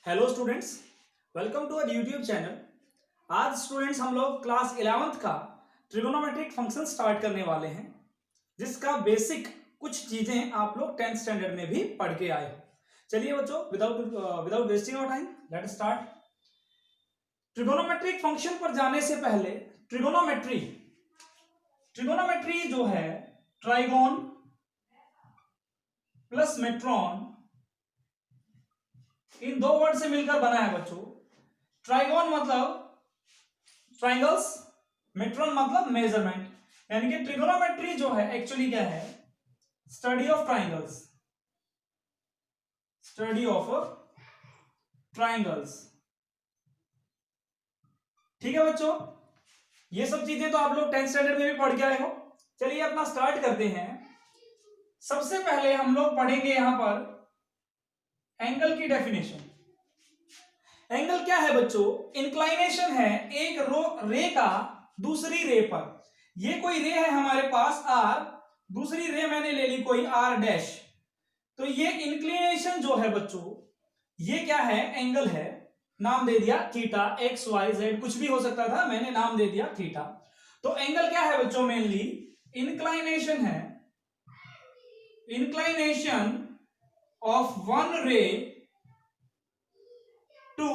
Hello students, welcome to our YouTube channel. आज students हम लोग क्लास 11th का ट्रिगोनोमेट्रिक फंक्शन स्टार्ट करने वाले हैं, जिसका बेसिक कुछ चीजें आप लोग 10th स्टैंडर्ड में भी पढ़ के आए हो। चलिए बच्चों, without wasting our time let us start. Trigonometric function पर जाने से पहले ट्रिगोनोमेट्री जो है ट्राइगोन प्लस मेट्रॉन, इन दो वर्ड से मिलकर बना है बच्चों। ट्राइगोन मतलब ट्राइंगल्स, मेट्रॉन मतलब मेजरमेंट, यानी कि ट्रिगोनोमेट्री जो है एक्चुअली क्या है? Study of triangles, study of triangles. ठीक है बच्चों, ये सब चीजें तो आप लोग 10th स्टैंडर्ड में भी पढ़ के आए हो। चलिए अपना स्टार्ट करते हैं। सबसे पहले हम लोग पढ़ेंगे यहां पर एंगल की डेफिनेशन। एंगल क्या है बच्चों? इंक्लाइनेशन है एक रे का दूसरी रे पर। ये कोई रे है हमारे पास आर, दूसरी रे मैंने ले ली कोई आर डैश, तो ये इंक्लिनेशन जो है बच्चों, ये क्या है? एंगल है। नाम दे दिया थीटा, एक्स वाई जेड कुछ भी हो सकता था, मैंने नाम दे दिया थीटा। तो एंगल क्या है बच्चों? मेनली इंक्लाइनेशन है, इंक्लाइनेशन ऑफ वन रे टू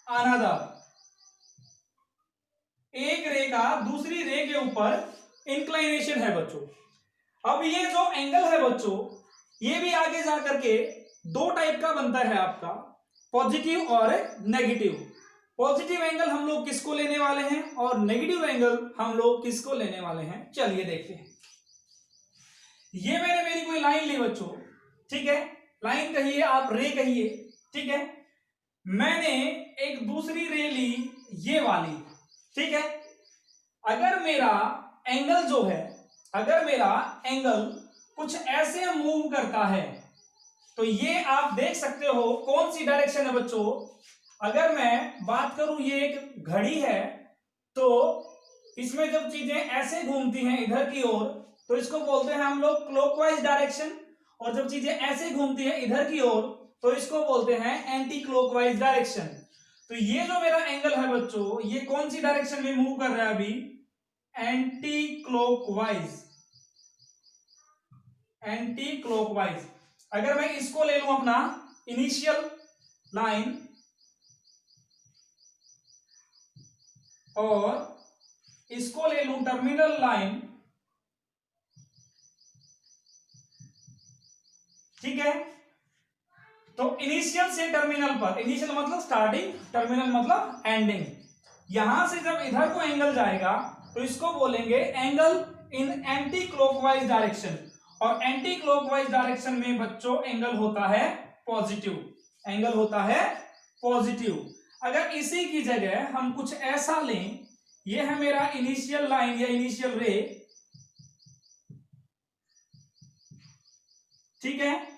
अनदर। एक रे का दूसरी रे के ऊपर इंक्लाइनेशन है बच्चों। अब ये जो एंगल है बच्चों, ये भी आगे जाकर के दो टाइप का बनता है आपका, पॉजिटिव और नेगेटिव। पॉजिटिव एंगल हम लोग किसको लेने वाले हैं और नेगेटिव एंगल हम लोग किसको लेने वाले हैं? चलिए देखते हैं। ये मैंने मेरी कोई लाइन ली बच्चों, ठीक है, लाइन कहिए आप, रे कहिए, ठीक है। मैंने एक दूसरी रे ली, ये वाली, ठीक है। अगर मेरा एंगल जो है, अगर मेरा एंगल कुछ ऐसे मूव करता है, तो ये आप देख सकते हो कौन सी डायरेक्शन है बच्चों। अगर मैं बात करूं, ये एक घड़ी है, तो इसमें जब चीजें ऐसे घूमती हैं इधर की ओर, तो इसको बोलते हैं हम लोग क्लॉकवाइज डायरेक्शन। और जब चीजें ऐसे घूमती हैं इधर की ओर, तो इसको बोलते हैं एंटी क्लॉकवाइज डायरेक्शन। तो ये जो मेरा एंगल है बच्चों, ये कौन सी डायरेक्शन में मूव कर रहा है अभी? Anti clockwise, anti clockwise. अगर मैं इसको ले लूं अपना इनिशियल लाइन और इसको ले लूं टर्मिनल लाइन, ठीक है। तो इनिशियल से टर्मिनल पर, इनिशियल मतलब स्टार्टिंग, टर्मिनल मतलब एंडिंग, यहां से जब इधर को एंगल जाएगा तो इसको बोलेंगे angle in anti clockwise direction. और एंटी क्लॉकवाइज डायरेक्शन में बच्चों एंगल होता है पॉजिटिव, एंगल होता है पॉजिटिव। अगर इसी की जगह हम कुछ ऐसा लें, ये है मेरा इनिशियल लाइन या इनिशियल रे, ठीक है,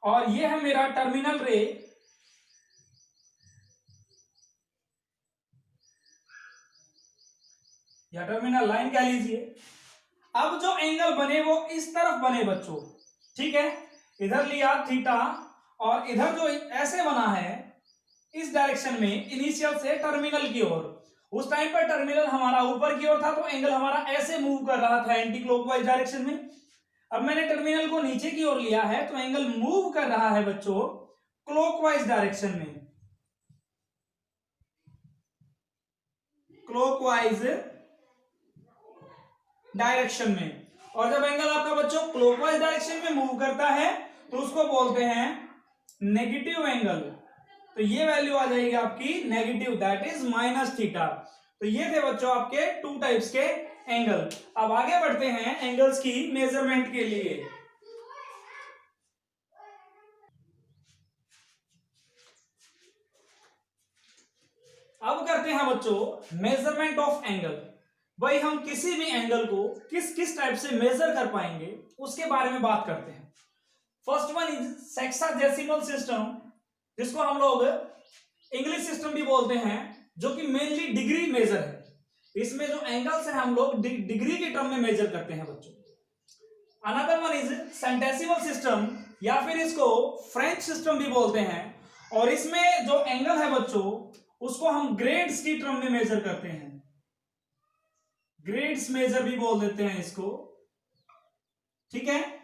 और ये है मेरा टर्मिनल रे, या टर्मिनल लाइन कह लीजिए। अब जो एंगल बने वो इस तरफ बने बच्चों, ठीक है। इधर लिया थीटा और इधर जो ऐसे बना है इस डायरेक्शन में, इनिशियल से टर्मिनल की ओर। उस टाइम पर टर्मिनल हमारा ऊपर की ओर था, तो एंगल हमारा ऐसे मूव कर रहा था एंटी क्लॉकवाइज डायरेक्शन में। अब मैंने टर्मिनल को नीचे की ओर लिया है, तो एंगल मूव कर रहा है बच्चों क्लॉकवाइज डायरेक्शन में, क्लॉकवाइज डायरेक्शन में। और जब एंगल आपका बच्चों क्लॉकवाइज डायरेक्शन में मूव करता है, तो उसको बोलते हैं नेगेटिव एंगल। तो ये वैल्यू आ जाएगी आपकी negative, that is minus theta. तो ये थे बच्चों आपके टू टाइप्स के एंगल। अब आगे बढ़ते हैं एंगल्स की मेजरमेंट के लिए। अब करते हैं बच्चों मेजरमेंट ऑफ एंगल। भाई हम किसी भी एंगल को किस किस टाइप से मेजर कर पाएंगे उसके बारे में बात करते हैं। First one is sexagesimal system, जिसको हम लोग इंग्लिश सिस्टम भी बोलते हैं, जो कि मेनली डिग्री मेजर है। इसमें जो एंगल्स हैं हम लोग डिग्री के टर्म में मेजर करते हैं बच्चों। Another one is centesimal system, या फिर इसको फ्रेंच सिस्टम भी बोलते हैं, और इसमें जो एंगल है बच्चों उसको हम ग्रेड्स की टर्म में मेजर करते हैं, ग्रेड्स मेजर भी बोल देते हैं इसको, ठीक है।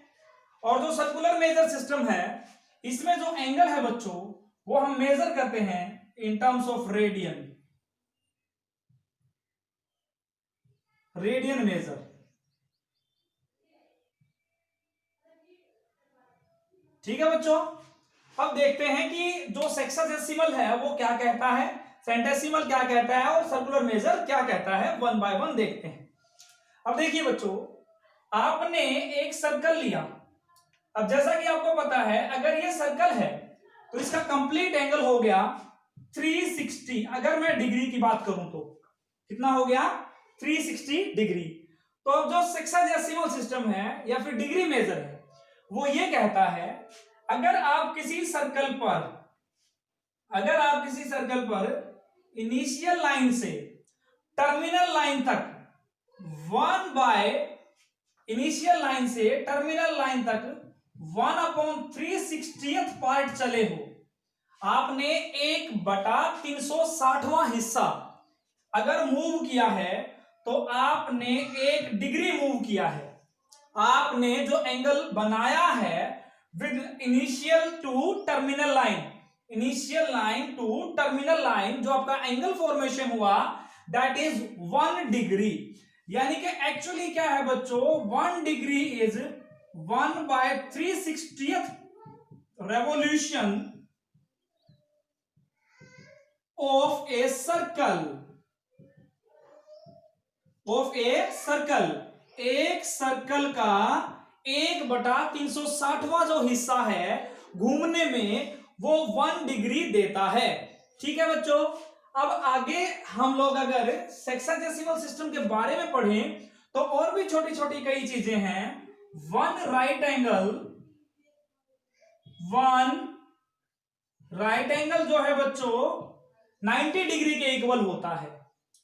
और जो सर्कुलर मेजर सिस्टम है इसमें जो एंगल है बच्चों वो हम मेजर करते हैं इन terms of radian, radian major, ठीक है बच्चों। अब देखते हैं कि जो सेक्साडेसिमल है वो क्या कहता है, सेंटेसिमल क्या कहता है और सर्कुलर मेजर क्या कहता है, वन बाय वन देखते हैं। अब देखिए बच्चों, आपने एक सर्कल लिया। अब जैसा कि आपको पता है अगर ये सर्कल है तो इसका कंप्लीट एंगल हो गया 360। अगर मैं डिग्री की बात करूं तो कितना हो गया, 360 डिग्री। तो अब जो सेक्साडेसिमल सिस्टम है या फिर डिग्री मेजर है वो ये कहता है अगर आप किसी सर्कल पर इनिशियल लाइन से टर्मिनल लाइन तक 1/360th पार्ट चले हो, आपने 1/360वां हिस्सा अगर मूव किया है तो आपने 1 डिग्री मूव किया है। आपने जो एंगल बनाया है with initial to terminal line, जो आपका एंगल फॉर्मेशन हुआ दैट इज 1 डिग्री। यानी कि एक्चुअली क्या है बच्चों, 1 degree is 1/360th revolution of a circle. एक सर्कल का 1/360वां जो हिस्सा है घूमने में वो 1 डिग्री देता है, ठीक है बच्चों। अब आगे हम लोग अगर सेक्साडेसिमल सिस्टम के बारे में पढ़ें तो और भी छोटी छोटी कई चीजें हैं। वन राइट एंगल जो है बच्चों 90 डिग्री के इक्वल होता है।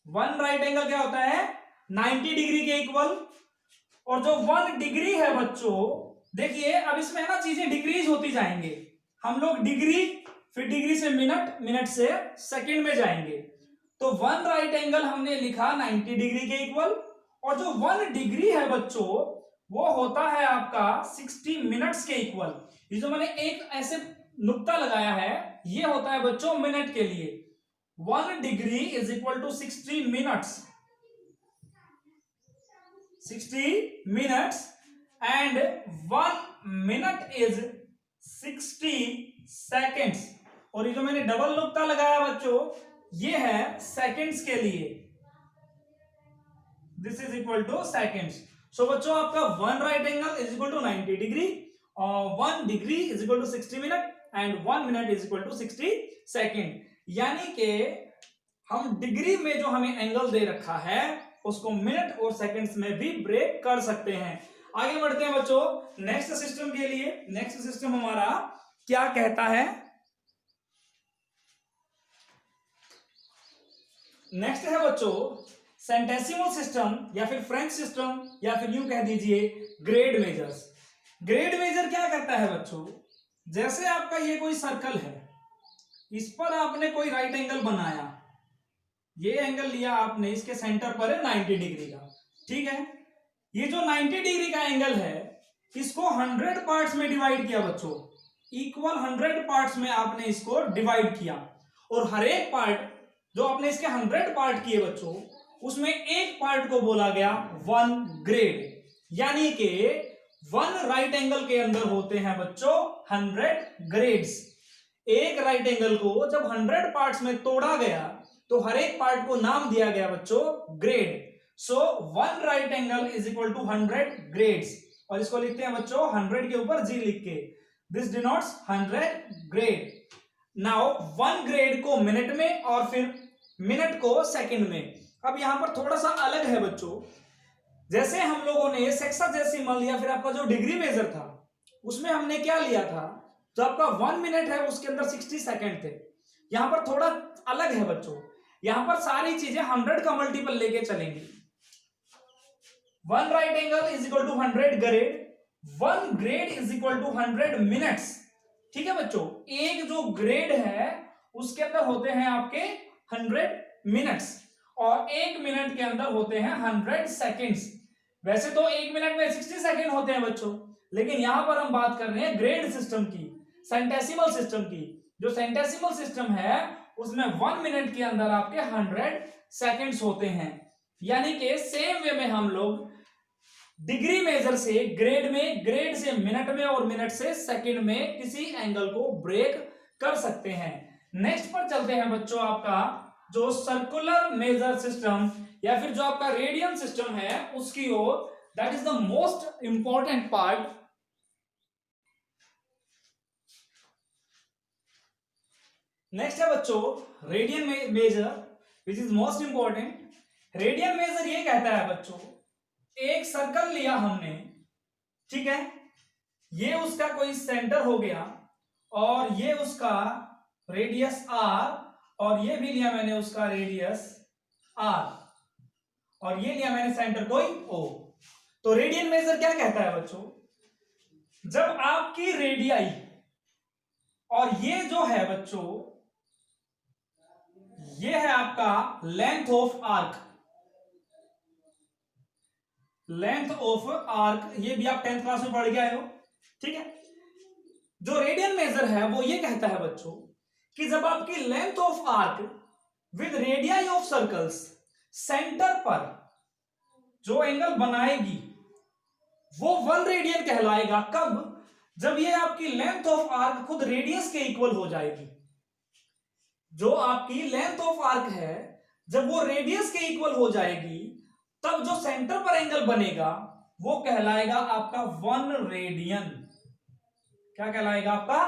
वन राइट एंगल क्या होता है, 90 डिग्री के इक्वल। और जो 1 डिग्री है बच्चों, देखिए अब इसमें है ना चीजें डिक्रीज होती जाएंगे। हम लोग डिग्री, फिर डिग्री से मिनट, मिनट से सेकंड में जाएंगे। तो 1 राइट एंगल हमने लिखा 90 डिग्री के इक्वल, और जो 1 डिग्री है बच्चों वो होता है आपका 60 मिनट्स के इक्वल। ये जो मैंने एक ऐसे नुक्ता लगाया है ये होता है बच्चों मिनट के लिए। 1 degree is equal to 60 minutes, 60 minutes, and 1 minute is 60 seconds। और ये जो मैंने डबल नुक्ता लगाया बच्चों ये है सेकंड्स के लिए, this is equal to seconds. So बच्चों आपका 1 right angle is equal to 90 degree, 1 degree is equal to 60 minute and 1 minute is equal to 60 second. यानी कि हम डिग्री में जो हमें एंगल दे रखा है उसको मिनट और सेकंड्स में भी ब्रेक कर सकते हैं। आगे बढ़ते हैं बच्चों नेक्स्ट सिस्टम के लिए। नेक्स्ट सिस्टम हमारा क्या कहता है, नेक्स्ट है बच्चों सेंटेसिमल सिस्टम या फिर फ्रेंच सिस्टम या फिर यूं कह दीजिए ग्रेड मेजर्स। ग्रेड मेजर क्या करता है बच्चों, जैसे आपका ये कोई सर्कल है, इस पर आपने कोई राइट एंगल बनाया, ये एंगल लिया आपने, इसके सेंटर पर है 90 डिग्री का, ठीक है। ये जो 90 डिग्री का एंगल है इसको 100 पार्ट्स में डिवाइड किया बच्चों, इक्वल 100 पार्ट्स में आपने इसको डिवाइड किया, और हर एक पार्ट जो आपने इसके 100 पार्ट किए बच्चों उसमें एक पार्ट को बोला गया 1 ग्रेड। यानी कि 1 राइट एंगल के अंदर होते हैं बच्चों 100 ग्रेड्स। एक राइट एंगल को जब 100 पार्ट्स में तोड़ा गया तो हर एक पार्ट को नाम दिया गया बच्चों grade. So 1 right angle is equal to 100 grades, और इसको लिखते हैं बच्चों 100 के ऊपर जी लिख के, this denotes 100 grade. Now 1 grade को मिनट में और फिर मिनट को सेकंड में। अब यहां पर थोड़ा सा अलग है बच्चों, जैसे हम लोगों ने सेक्साडेसिमल या फिर आपका जो डिग्री मेजर था उसमें हमने क्या लिया था, जो आपका 1 मिनट है उसके अंदर 60 सेकंड थे। यहां पर थोड़ा अलग है बच्चों, यहां पर सारी चीजें 100 का मल्टीपल लेके चलेंगी। 1 right angle is equal to 100 grade, 1 grade is equal to 100 minutes, ठीक है बच्चों, एक जो ग्रेड है उसके अंदर होते हैं आपके 100 मिनट्स और 1 मिनट के अंदर होते हैं 100 सेकेंड्स। वैसे तो 1 मिनट में 60 सेकेंड होते हैं बच्चों, लेकिन यहां पर हम बात कर रहे हैं ग्रेड सिस्टम की, सेंटेसिमल सिस्टम की। जो सेंटेसिमल सिस्टम है उसमें 1 मिनट के अंदर आपके 100 सेकेंड्स होते हैं। यानी कि सेम वे में हम लोग डिग्री मेजर से ग्रेड में, ग्रेड से मिनट में और मिनट से सेकंड में किसी एंगल को ब्रेक कर सकते हैं। नेक्स्ट पर चलते हैं बच्चों, आपका जो सर्कुलर मेजर सिस्टम या फिर जो आपका रेडियन सिस्टम है उसकी ओर। That is the most important part. Next है बच्चों radian measure which is most important. Radian measure ये कहता है बच्चों, एक सर्कल लिया हमने, ठीक है, ये उसका कोई सेंटर हो गया और ये उसका रेडियस आर और ये भी लिया मैंने उसका रेडियस आर और ये लिया मैंने सेंटर कोई ओ। तो रेडियन मेजर क्या कहता है बच्चों, जब आपकी रेडियाई और ये जो है बच्चों ये है आपका length of arc, length of arc, ये भी आप 10th क्लास में पढ़ के आए हो, ठीक है। जो रेडियन मेजर है वो ये कहता है बच्चों कि जब आपकी length of arc with radii of circles centre पर जो एंगल बनाएगी वो 1 रेडियन कहलाएगा। कब? जब ये आपकी लेंथ ऑफ आर्क खुद रेडियस के इक्वल हो जाएगी। जो आपकी लेंथ ऑफ आर्क है जब वो रेडियस के इक्वल हो जाएगी तब जो सेंटर पर एंगल बनेगा वो कहलाएगा आपका 1 रेडियन। क्या कहलाएगा आपका?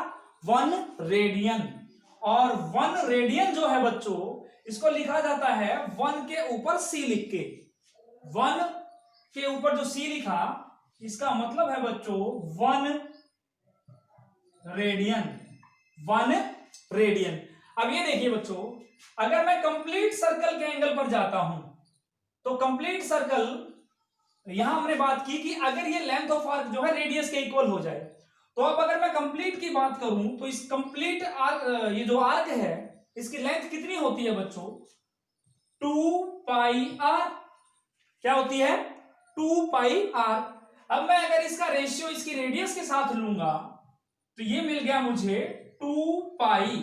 1 रेडियन। और 1 रेडियन जो है बच्चों इसको लिखा जाता है 1 के ऊपर सी लिख के। 1 के ऊपर जो सी लिखा इसका मतलब है बच्चों 1 रेडियन। 1 रेडियन। अब ये देखिए बच्चों, अगर मैं कंप्लीट सर्कल के एंगल पर जाता हूं तो कंप्लीट सर्कल, यहां हमने बात की कि अगर ये लेंथ ऑफ आर्क जो है रेडियस के इक्वल हो जाए, तो अब अगर मैं कंप्लीट की बात करूं तो इस कंप्लीट आर्क, ये जो आर्क है इसकी लेंथ कितनी होती है बच्चों? 2 पाई आर। क्या होती है? 2 पाई आर। अब मैं अगर इसका रेशियो इसकी रेडियस के साथ लूंगा तो ये मिल गया मुझे 2 पाई।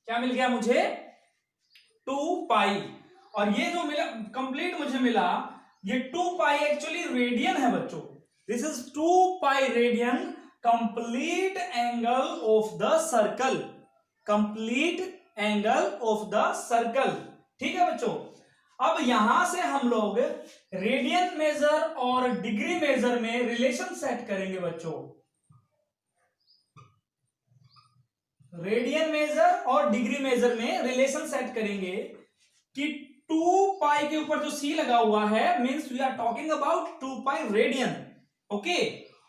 क्या मिल गया मुझे? 2 पाई। और ये जो मिला कंप्लीट मुझे मिला, ये 2 पाई एक्चुअली रेडियन है बच्चों। This is 2 pi radian complete angle of the circle. Complete angle of the circle, ठीक है बच्चों। अब यहां से हम लोग रेडियन मेजर और डिग्री मेजर में रिलेशन सेट करेंगे बच्चों। रेडियन मेजर और डिग्री मेजर में रिलेशन सेट करेंगे कि 2 पाई के ऊपर जो सी लगा हुआ है means we are talking about 2 pi radian. Okay,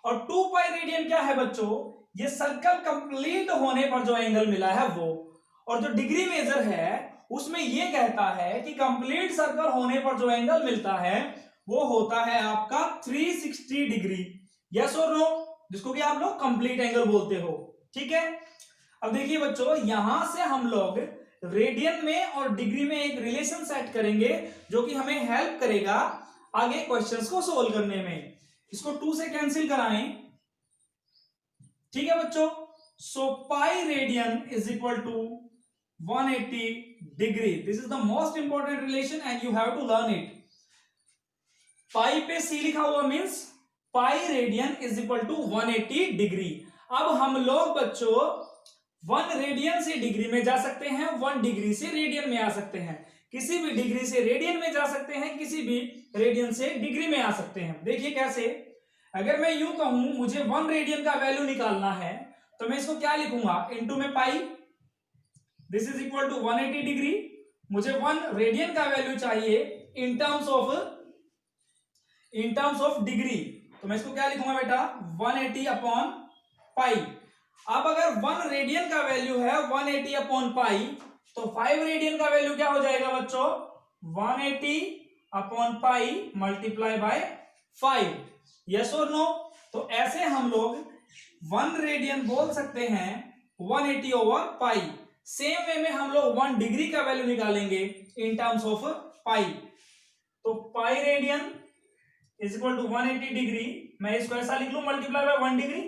और 2 पाई रेडियन क्या है बच्चों? ये सर्कल कंप्लीट होने पर जो एंगल मिला है वो। और जो डिग्री मेजर है उसमें ये कहता है कि कंप्लीट सर्कल होने पर जो एंगल मिलता है वो होता है आपका 360 डिग्री। यस और नो? जिसको कि आप लोग कंप्लीट एंगल बोलते हो, ठीक है। अब देखिए बच्चों, यहां से हम लोग रेडियन में और डिग्री में एक रिलेशन सेट करेंगे जो कि हमें हेल्प करेगा आगे क्वेश्चंस को सोल्व करने में। इसको 2 से कैंसिल कराएं, ठीक है बच्चों। So pi radian is equal to 180 degree. This is the most important relation and you have to learn it. Pi पे सी लिखा हुआ means pi radian is equal to 180 degree. अब हम लोग बच्चों 1 रेडियन से डिग्री में जा सकते हैं, 1 डिग्री से रेडियन में आ सकते हैं, किसी भी डिग्री से रेडियन में जा सकते हैं, किसी भी रेडियन से डिग्री में आ सकते हैं। देखिए कैसे, अगर मैं यूं कहूं मुझे 1 रेडियन का वैल्यू निकालना है तो मैं इसको क्या लिखूंगा? इनटू में pi. This is equal to 180 degree. मुझे 1 रेडियन का वैल्यू चाहिए इन टर्म्स ऑफ डिग्री, तो मैं इसको क्या लिखूंगा बेटा? 180 अपॉन पाई। अब अगर 1 रेडियन का वैल्यू है 180 अपॉन पाई तो 5 रेडियन का वैल्यू क्या हो जाएगा बच्चों? 180 upon pi multiply by 5। Yes और नो? तो ऐसे हम लोग 1 रेडियन बोल सकते हैं 180 ओवर पाई। सेम वे में हम लोग 1 डिग्री का वैल्यू निकालेंगे इन टर्म्स ऑफ पाई। तो pi radian is equal to 180 degree, मैं इसको ऐसा लिख लू multiply by 1 degree.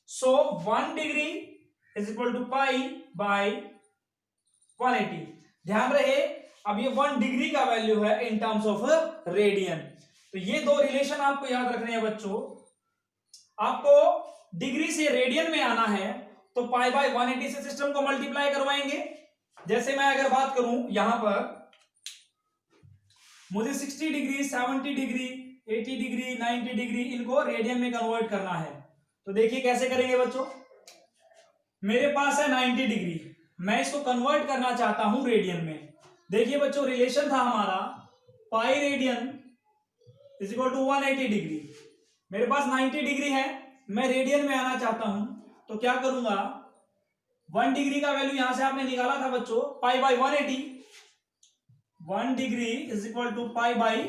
So 1 degree is equal to pi by 180। ध्यान रहे अब ये 1 डिग्री का वैल्यू है इन टर्म्स ऑफ रेडियन। तो ये दो रिलेशन आपको याद रखने हैं बच्चों। आपको डिग्री से रेडियन में आना है तो पाई बाय 180 से सिस्टम को मल्टीप्लाई करवाएंगे। जैसे मैं अगर बात करूं यहां पर मुझे 60 डिग्री, 70 डिग्री, 80 डिग्री, 90 डिग्री इनको रेडियन में कन्वर्ट करना है। तो देखिए कैसे करेंगे बच्चों। मेरे पास है 90 डिग्री, मैं इसको कन्वर्ट करना चाहता हूं रेडियन में। देखिए बच्चों रिलेशन था हमारा pi radian is equal to 180 degree. मेरे पास 90 डिग्री है, मैं रेडियन में आना चाहता हूं तो क्या करूंगा, 1 डिग्री का वैल्यू यहां से आपने निकाला था बच्चों pi by 180। 1 degree is equal to pi by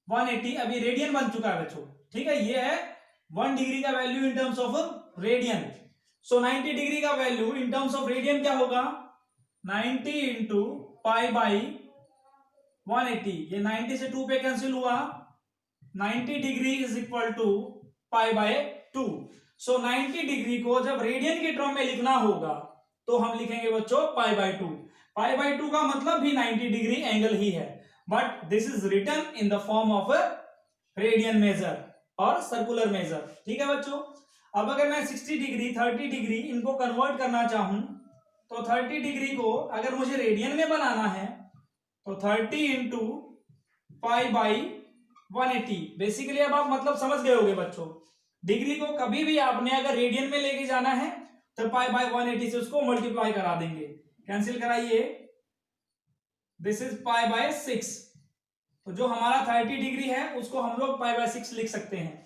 180। अभी रेडियन बन चुका है बच्चों, ठीक है। ये है 1 डिग्री का value in terms of radian. So 90 degree का value in terms of radian क्या होगा, 90 इंटू पाई बाई 180। ये 90 से 2 पे कैंसिल हुआ, 90 degree is equal to pi by 2। So 90 degree को जब रेडियन के टर्म में लिखना होगा तो हम लिखेंगे बच्चों पाई बाय 2। पाई बाय 2 का मतलब भी 90 डिग्री एंगल ही है, but this is written in the form of radian measure और सर्कुलर मेजर, ठीक है बच्चों। अब अगर मैं 60 डिग्री, 30 डिग्री इनको कन्वर्ट करना चाहूं तो 30 डिग्री को अगर मुझे रेडियन में बनाना है तो 30 इंटू पाई बाई 180। बेसिकली अब आप मतलब समझ गए होंगे बच्चों, डिग्री को कभी भी आपने अगर रेडियन में लेके जाना है तो पाई बाय 180 से उसको मल्टीप्लाई करा देंगे। कैंसिल कराइए, दिस इज पाई बाय 6। तो जो हमारा 30 डिग्री है उसको हम लोग पाई बाय 6 लिख सकते हैं।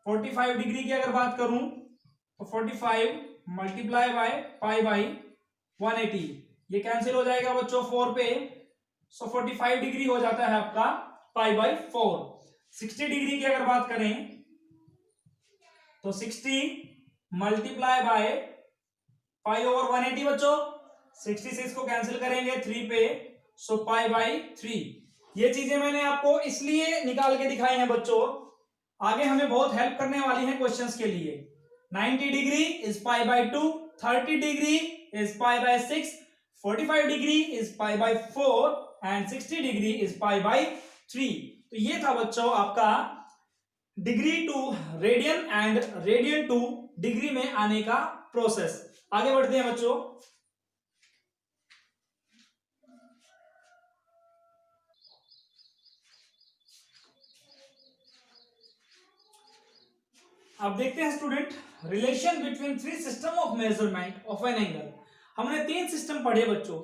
45 डिग्री की अगर बात करूं तो 45 मल्टीप्लाई बाय पाई बाई 180, ये कैंसिल हो जाएगा बच्चों 4 पे। सो 45 डिग्री हो जाता है आपका पाई बाई 4। 60 डिग्री की अगर बात करें तो 60 मल्टीप्लाई बाय पाई ओवर 180 बच्चों, 66 को कैंसिल करेंगे 3 पे, सो पाई बाई 3। ये चीजें मैंने आपको इसलिए निकाल के दिखाई हैं बच्चों, आगे हमें बहुत हेल्प करने वाली है क्वेश्चंस के लिए। 90 degree is pi by 2, 30 degree is pi by 6, 45 degree is pi by 4 and 60 degree is pi by 3। तो ये था बच्चों आपका degree to radian and radian to degree में आने का प्रोसेस। आगे बढ़ते हैं बच्चों। अब देखते हैं student relation between 3 system of measurement of an angle. हमने 3 सिस्टम पढ़े बच्चों,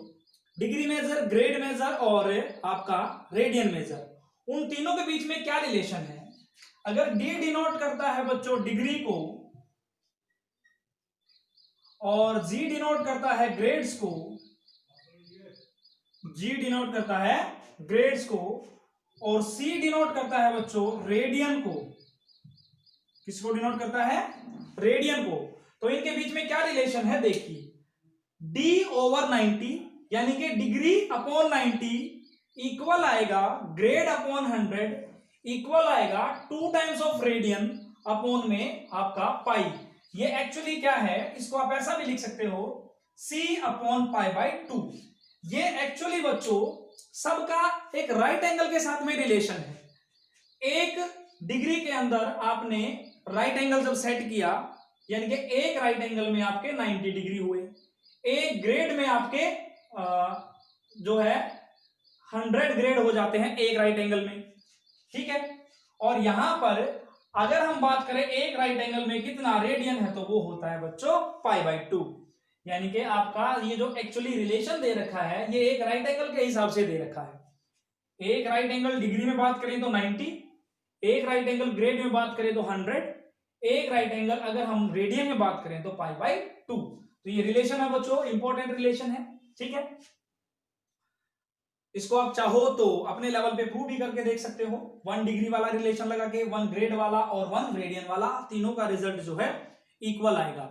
डिग्री मेजर, ग्रेड मेजर और आपका रेडियन मेजर। उन तीनों के बीच में क्या रिलेशन है। अगर डी डिनोट करता है बच्चों डिग्री को और जी डिनोट करता है ग्रेड्स को, जी डिनोट करता है ग्रेड्स को और सी डिनोट करता है बच्चों रेडियन को। किसको डिनोट करता है, रेडियन को। तो इनके बीच में क्या रिलेशन है देखिए, डी ओवर 90 यानी कि डिग्री अपॉन 90 इक्वल आएगा ग्रेड अपॉन 100 इक्वल आएगा 2 टाइम्स ऑफ रेडियन अपॉन में आपका पाई। ये एक्चुअली क्या है, इसको आप ऐसा भी लिख सकते हो सी अपॉन पाई बाय 2। ये एक्चुअली बच्चों सबका एक राइट एंगल के साथ में रिलेशन है। एक डिग्री के अंदर आपने राइट एंगल जब सेट किया यानी कि एक राइट एंगल में आपके 90 डिग्री हुए, एक ग्रेड में आपके जो है 100 ग्रेड हो जाते हैं एक राइट एंगल में, ठीक है। और यहां पर अगर हम बात करें एक राइट एंगल में कितना रेडियन है तो वो होता है बच्चों पाई बाय 2। यानी कि आपका ये जो एक्चुअली रिलेशन दे रखा है ये एक राइट एंगल के हिसाब से दे रखा है। एक राइट एंगल डिग्री में बात करें तो 90, एक राइट एंगल ग्रेड में बात करें तो 100, एक राइट एंगल अगर हम रेडियन में बात करें तो पाई बाय 2। तो ये रिलेशन है बच्चों, इंपॉर्टेंट रिलेशन है, ठीक है। इसको आप चाहो तो अपने लेवल पे प्रूव भी करके देख सकते हो। 1 डिग्री वाला रिलेशन लगा के 1 ग्रेड वाला और 1 रेडियन वाला, तीनों का रिजल्ट जो है इक्वल आएगा।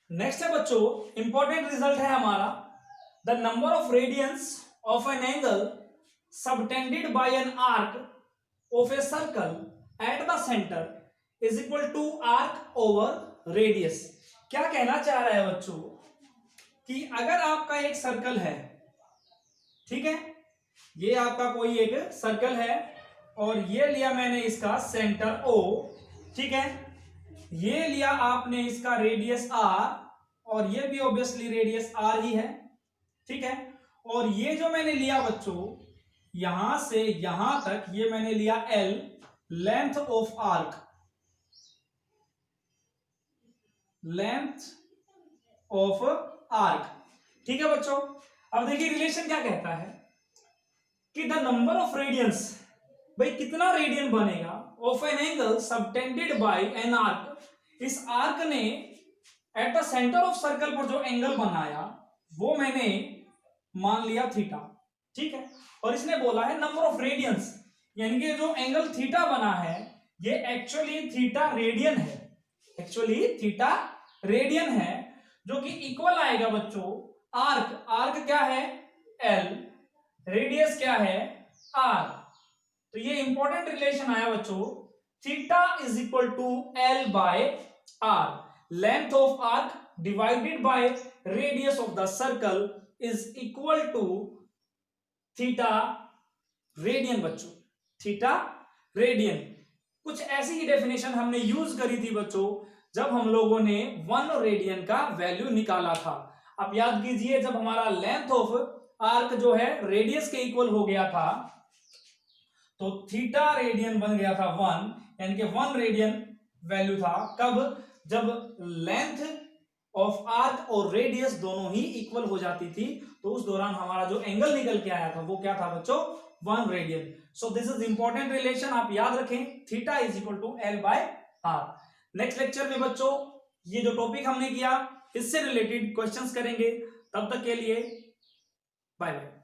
नेक्स्ट है बच्चों, इंपॉर्टेंट रिजल्ट है हमारा, the number of radians of an angle subtended by an arc of a circle at the centre is equal to arc over radius. क्या कहना चाह रहा है बच्चों कि अगर आपका एक सर्कल है, ठीक है, ये आपका कोई एक सर्कल है और ये लिया मैंने इसका सेंटर O, ठीक है, ये लिया आपने इसका रेडियस R और ये भी ऑब्वियसली रेडियस R ही है, ठीक है, और ये जो मैंने लिया बच्चों यहां से यहां तक ये मैंने लिया L, length of arc, length of arc, ठीक है बच्चों। अब देखिए रिलेशन क्या कहता है कि द नंबर ऑफ रेडियंस, भाई कितना रेडियन बनेगा, of an angle subtended by an arc, इस आर्क ने eight the centre of circle पर जो एंगल बनाया वो मैंने मान लिया थीटा, ठीक है, और इसने बोला है नंबर ऑफ रेडियंस, यानी कि जो एंगल थीटा बना है ये एक्चुअली थीटा रेडियन है, एक्चुअली थीटा रेडियन है, जो कि इक्वल आएगा बच्चों आर्क, आर्क क्या है L, रेडियस क्या है R। तो ये इंपॉर्टेंट रिलेशन आया बच्चों, theta is equal to L by R, length of arc divided by radius of the circle is equal to theta radian बच्चों, थीटा रेडियन। कुछ ऐसी ही डेफिनेशन हमने यूज करी थी बच्चों जब हम लोगों ने 1 रेडियन का वैल्यू निकाला था। आप याद कीजिए जब हमारा लेंथ ऑफ आर्क जो है रेडियस के इक्वल हो गया था तो थीटा रेडियन बन गया था 1, यानी कि 1 रेडियन वैल्यू था, कब, जब लेंथ ऑफ आर्क और रेडियस दोनों ही इक्वल हो जाती थी, तो उस दौरान हमारा जो एंगल निकल के आया था वो क्या था बच्चों 1 radian. So this is important relation, आप याद रखें, theta is equal to L by R। Next lecture में बच्चों ये जो टॉपिक हमने किया इससे रिलेटेड क्वेश्चंस करेंगे, तब तक के लिए बाय बाय।